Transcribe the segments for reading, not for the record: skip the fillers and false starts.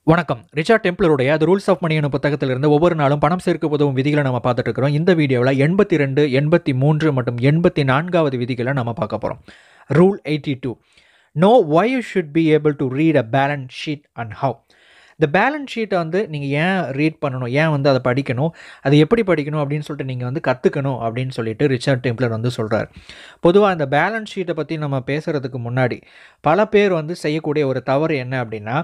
வணக்கம். ரிச்சர்ட் டெம்ப்ளருடைய the rules of money எனும் புத்தகத்திலிருந்து ஒவ்வொரு நாளும் பணம் சேர்க்க உதவும் விதிகளை நம்ம பார்த்துட்டு இருக்கிறோம். இந்த வீடியோவில் 82, 83 மற்றும் 84வது விதிகளை நம்ம பார்க்க போகிறோம். Rule 82. Know why you should be able to read a balance sheet and how. இந்த பேலன்ஸ் ஷீட்டை வந்து நீங்கள் ஏன் ரீட் பண்ணணும், ஏன் வந்து அதை படிக்கணும், அது எப்படி படிக்கணும் அப்படின்னு சொல்லிட்டு நீங்கள் வந்து கற்றுக்கணும் அப்படின்னு சொல்லிட்டு ரிச்சர்ட் டெம்ப்ளர் வந்து சொல்கிறார். பொதுவாக இந்த பேலன்ஸ் ஷீட்டை பற்றி நம்ம பேசுகிறதுக்கு முன்னாடி பல பேர் வந்து செய்யக்கூடிய ஒரு தவறு என்ன அப்படின்னா,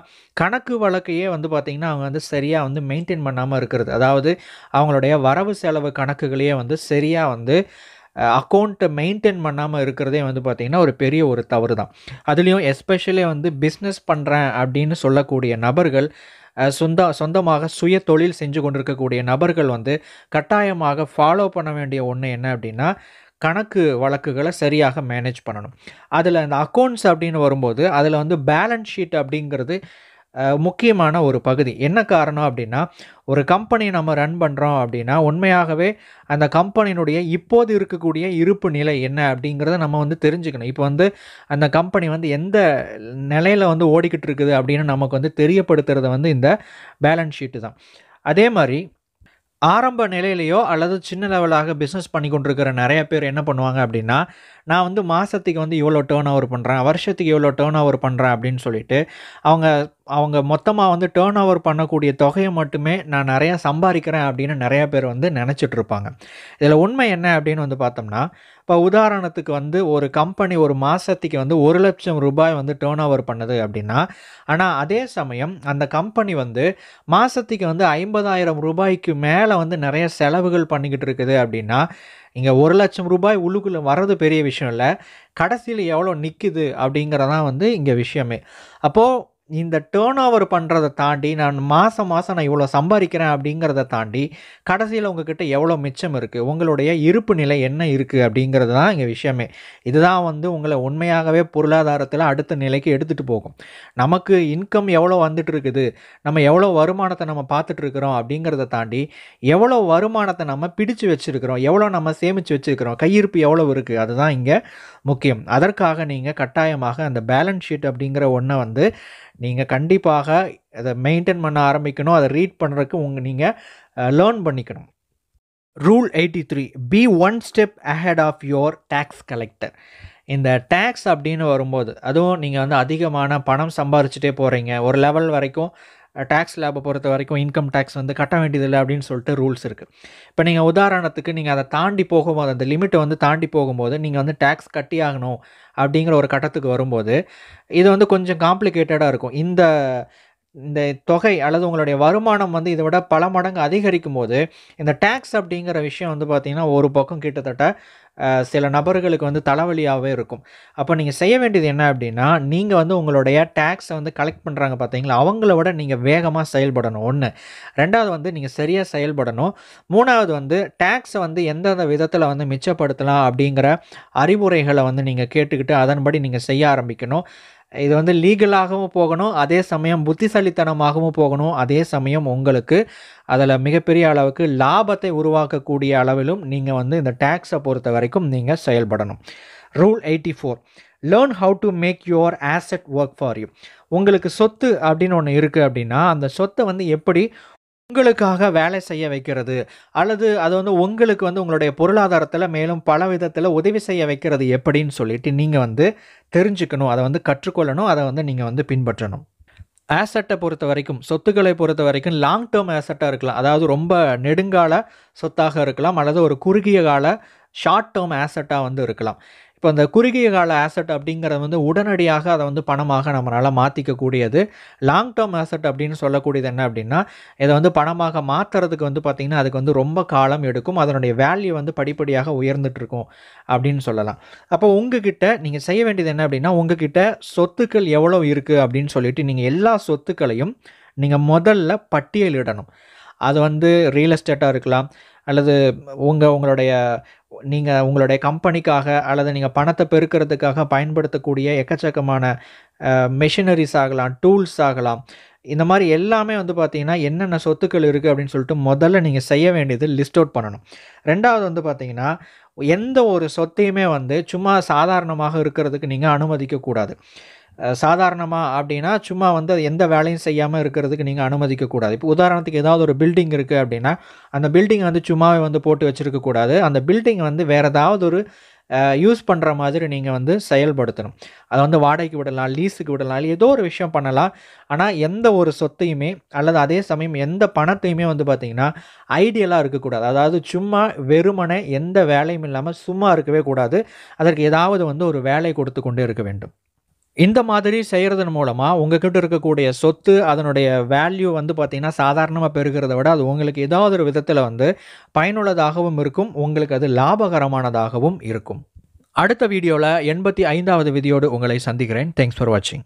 கணக்கு வழக்கையே வந்து பார்த்திங்கன்னா அவங்க வந்து சரியாக வந்து மெயின்டைன் பண்ணாமல் இருக்கிறது. அதாவது அவங்களுடைய வரவு செலவு கணக்குகளையே வந்து சரியாக வந்து அக்கௌண்ட்டை மெயின்டைன் பண்ணாமல் இருக்கிறதே வந்து பார்த்திங்கன்னா ஒரு பெரிய ஒரு தவறு தான். அதுலேயும் எஸ்பெஷலி வந்து பிஸ்னஸ் பண்ணுறேன் அப்படின்னு சொல்லக்கூடிய நபர்கள், சொந்தமாக சுய தொழில் செஞ்சு கொண்டிருக்கக்கூடிய நபர்கள் வந்து கட்டாயமாக ஃபாலோ பண்ண வேண்டிய ஒன்று என்ன அப்படின்னா, கணக்கு வழக்குகளை சரியாக மேனேஜ் பண்ணணும். அதில் இந்த அக்கௌண்ட்ஸ் அப்படின்னு வரும்போது அதில் வந்து பேலன்ஸ் ஷீட் அப்படிங்கிறது முக்கியமான ஒரு பகுதி. என்ன காரணம் அப்படின்னா, ஒரு கம்பெனி நம்ம ரன் பண்ணுறோம் அப்படின்னா உண்மையாகவே அந்த கம்பெனியினுடைய இப்போது இருக்கக்கூடிய இருப்பு நிலை என்ன அப்படிங்கிறத நம்ம வந்து தெரிஞ்சுக்கணும். இப்போ வந்து அந்த கம்பெனி வந்து எந்த நிலையில் வந்து ஓடிக்கிட்டு இருக்குது அப்படின்னு நமக்கு வந்து தெரியப்படுத்துறது வந்து இந்த பேலன்ஸ் ஷீட்டு தான். அதே மாதிரி ஆரம்ப நிலையிலையோ அல்லது சின்ன லெவலாக பிஸ்னஸ் பண்ணி கொண்டிருக்கிற நிறைய பேர் என்ன பண்ணுவாங்க அப்படின்னா, நான் வந்து மாதத்துக்கு வந்து இவ்வளோ டேர்ன் ஓவர் பண்ணுறேன், வருஷத்துக்கு இவ்வளோ டேர்ன் ஓவர் பண்ணுறேன் அப்படின்னு சொல்லிட்டு அவங்க மொத்தமாக வந்து டேர்ன் ஓவர் பண்ணக்கூடிய தொகையை மட்டுமே நான் நிறையா சம்பாதிக்கிறேன் அப்படின்னு நிறைய பேர் வந்து நினச்சிட்டு இருப்பாங்க. இதில் உண்மை என்ன அப்படின்னு வந்து பார்த்தோம்னா, இப்போ உதாரணத்துக்கு வந்து ஒரு கம்பெனி ஒரு மாதத்துக்கு வந்து ₹1,00,000 வந்து டேர்ன் ஓவர் பண்ணுது அப்படின்னா, ஆனால் அதே சமயம் அந்த கம்பெனி வந்து மாதத்துக்கு வந்து ₹50,000 மேலே வந்து நிறைய செலவுகள் பண்ணிக்கிட்டு இருக்குது அப்படின்னா, இங்கே ₹1,00,000 உள்ளுக்குள்ளே வர்றது பெரிய விஷயம் இல்லை, கடைசியில் எவ்வளோ நிற்குது அப்படிங்கிறதான் வந்து இங்கே விஷயமே. அப்போது இந்த டேர்ன் ஓவர் பண்ணுறதை தாண்டி நான் மாதம் நான் இவ்வளோ சம்பாதிக்கிறேன் அப்படிங்கிறத தாண்டி கடைசியில் உங்ககிட்ட எவ்வளோ மிச்சம் இருக்குது, உங்களுடைய இருப்பு நிலை என்ன இருக்குது அப்படிங்கிறது தான் இங்கே விஷயமே. இதுதான் வந்து உங்களை உண்மையாகவே பொருளாதாரத்தில் அடுத்த நிலைக்கு எடுத்துகிட்டு போகும். நமக்கு இன்கம் எவ்வளோ வந்துட்டு இருக்குது, நம்ம எவ்வளோ வருமானத்தை நம்ம பார்த்துட்ருக்குறோம் அப்படிங்கிறத தாண்டி எவ்வளோ வருமானத்தை நம்ம பிடிச்சு வச்சுருக்கிறோம், எவ்வளோ நம்ம சேமித்து வச்சுருக்கிறோம், கையிருப்பு எவ்வளோ இருக்குது, அதுதான் இங்கே முக்கியம். அதற்காக நீங்கள் கட்டாயமாக அந்த பேலன்ஸ் ஷீட் அப்படிங்கிற ஒன்றை வந்து நீங்கள் கண்டிப்பாக அதை மெயின்டைன் பண்ண ஆரம்பிக்கணும். அதை ரீட் பண்ணுறதுக்கு நீங்கள் லேர்ன் பண்ணிக்கணும். Rule 83. Be one step ahead of your tax collector. இந்த டேக்ஸ் அப்படின்னு வரும்போது அதுவும் நீங்கள் வந்து அதிகமான பணம் சம்பாரிச்சுட்டே போகிறீங்க, ஒரு லெவல் வரைக்கும் டேக்ஸ் லேபை பொறுத்த வரைக்கும் இன்கம் டேக்ஸ் வந்து கட்ட வேண்டியதில்லை அப்படின்னு சொல்லிட்டு ரூல்ஸ் இருக்குது. இப்போ நீங்கள் உதாரணத்துக்கு நீங்கள் அதை தாண்டி போகும்போது, அந்த லிமிட்டை வந்து தாண்டி போகும்போது நீங்கள் வந்து டேக்ஸ் கட்டி ஆகணும் அப்படிங்கிற ஒரு கட்டத்துக்கு வரும்போது இது வந்து கொஞ்சம் காம்ப்ளிகேட்டடாக இருக்கும். இந்த தொகை அல்லது உங்களுடைய வருமானம் வந்து இதை விட பல மடங்கு அதிகரிக்கும் போது இந்த டேக்ஸ் அப்படிங்கிற விஷயம் வந்து பார்த்திங்கன்னா ஒரு பக்கம் கிட்டத்தட்ட சில நபர்களுக்கு வந்து தலைவலியாகவே இருக்கும். அப்போ நீங்கள் செய்ய வேண்டியது என்ன அப்படின்னா, நீங்கள் வந்து உங்களுடைய டேக்ஸை வந்து கலெக்ட் பண்ணுறாங்க பார்த்தீங்களா, அவங்கள விட நீங்கள் வேகமாக செயல்படணும். ஒன்று. ரெண்டாவது வந்து நீங்கள் சரியாக செயல்படணும். மூணாவது வந்து டேக்ஸை வந்து எந்தெந்த விதத்தில் வந்து மிச்சப்படுத்தலாம் அப்படிங்கிற அறிவுரைகளை வந்து நீங்கள் கேட்டுக்கிட்டு அதன்படி நீங்கள் செய்ய ஆரம்பிக்கணும். இது வந்து லீகலாகவும் போகணும், அதே சமயம் புத்திசாலித்தனமாகவும் போகணும், அதே சமயம் உங்களுக்கு அதில் மிகப்பெரிய அளவுக்கு லாபத்தை உருவாக்கக்கூடிய அளவிலும் நீங்கள் வந்து இந்த டேக்ஸை பொறுத்த வரைக்கும் நீங்கள் செயல்படணும். Rule 84. Learn how to make your asset work for you. உங்களுக்கு சொத்து அப்படின்னு ஒன்று இருக்குது அப்படின்னா, அந்த சொத்தை வந்து எப்படி உங்களுக்காக வேலை செய்ய வைக்கிறது, அல்லது அது வந்து உங்களுக்கு வந்து உங்களுடைய பொருளாதாரத்தில் மேலும் பல விதத்தில் உதவி செய்ய வைக்கிறது எப்படின்னு சொல்லிட்டு நீங்கள் வந்து தெரிஞ்சுக்கணும், அதை வந்து கற்றுக்கொள்ளணும், அதை வந்து நீங்கள் வந்து பின்பற்றணும். ஆசெட்டை பொறுத்த வரைக்கும், சொத்துக்களை பொறுத்த வரைக்கும் லாங் டேர்ம் ஆசெட்டாக இருக்கலாம், அதாவது ரொம்ப நெடுங்கால சொத்தாக இருக்கலாம், அல்லது ஒரு குறுகிய கால ஷார்ட் டேர்ம் ஆசெட்டாக வந்து இருக்கலாம். இப்போ அந்த குறுகிய கால ஆசெட் அப்படிங்கிறது வந்து உடனடியாக அதை வந்து பணமாக நம்மளால் மாற்றிக்கக்கூடியது. லாங் டேர்ம் ஆசெட் அப்படின்னு சொல்லக்கூடியது என்ன அப்படின்னா, இதை வந்து பணமாக மாற்றுறதுக்கு வந்து பார்த்திங்கன்னா அதுக்கு வந்து ரொம்ப காலம் எடுக்கும், அதனுடைய வேல்யூ வந்து படிப்படியாக உயர்ந்துட்டுருக்கும் அப்படின்னு சொல்லலாம். அப்போ உங்ககிட்ட நீங்கள் செய்ய வேண்டியது என்ன அப்படின்னா, உங்ககிட்ட சொத்துக்கள் எவ்வளோ இருக்குது அப்படின்னு சொல்லிட்டு நீங்கள் எல்லா சொத்துக்களையும் நீங்கள் முதல்ல பட்டியலிடணும். அது வந்து ரியல் எஸ்டேட்டாக இருக்கலாம், அல்லது உங்களுடைய கம்பெனிக்காக அல்லது நீங்கள் பணத்தை பெருக்கிறதுக்காக பயன்படுத்தக்கூடிய எக்கச்சக்கமான மெஷினரிஸ் ஆகலாம், டூல்ஸ் ஆகலாம். இந்த மாதிரி எல்லாமே வந்து பார்த்திங்கன்னா என்னென்ன சொத்துக்கள் இருக்குது அப்படின்னு சொல்லிட்டு முதல்ல நீங்கள் செய்ய வேண்டியது லிஸ்ட் அவுட் பண்ணணும். ரெண்டாவது வந்து பார்த்திங்கன்னா, எந்த ஒரு சொத்தையுமே வந்து சும்மா சாதாரணமாக இருக்கிறதுக்கு நீங்கள் அனுமதிக்கக்கூடாது. சாதாரணமா அப்படின்னா, சும்மா வந்து அது எந்த வேலையும் செய்யாம இருக்கிறதுக்கு நீங்க அனுமதிக்கக்கூடாது. இப்போ உதாரணத்துக்கு ஏதாவது ஒரு பில்டிங் இருக்கு அப்படின்னா, அந்த பில்டிங் வந்து சும்மாவே வந்து போட்டு வச்சிருக்கக்கூடாது. அந்த பில்டிங் வந்து வேற ஏதாவது ஒரு யூஸ் பண்ற மாதிரி நீங்க வந்து செயல்படுத்தணும். அத வந்து வாடகைக்கு விடலாம், லீஸுக்கு விடலாம். இல்ல ஏதோ ஒரு விஷயம் பண்ணலாம். ஆனா, எந்த ஒரு சொத்தையுமே அல்லது அதே சமயம் எந்த பணத்தையுமே வந்து பார்த்தீங்கன்னா, ஐடியலா இருக்கக்கூடாது. அதாவது சும்மா வெறுமனே எந்த வேலையும் இல்லாம சும்மா இருக்கவே கூடாது. அதற்கு ஏதாவது வந்து ஒரு வேலை கொடுத்து கொண்டே இருக்க வேண்டும். இந்த மாதிரி செய்றதன் மூலமா, உங்ககிட்ட இருக்கக்கூடிய சொத்து, அதனுடைய வேல்யூ வந்து பார்த்தீங்கன்னா, சாதாரணமா பெருகுறத விட, அது உங்களுக்கு ஏதாவது ஒரு விதத்தில வந்து பயனுள்ளதாகவும் இருக்கும். உங்களுக்கு அது லாபகரமானதாகவும் இருக்கும். அடுத்த வீடியோல 85வது விதியோடு உங்களை சந்திக்கிறேன். தேங்க்ஸ் ஃபார் வாட்சிங்.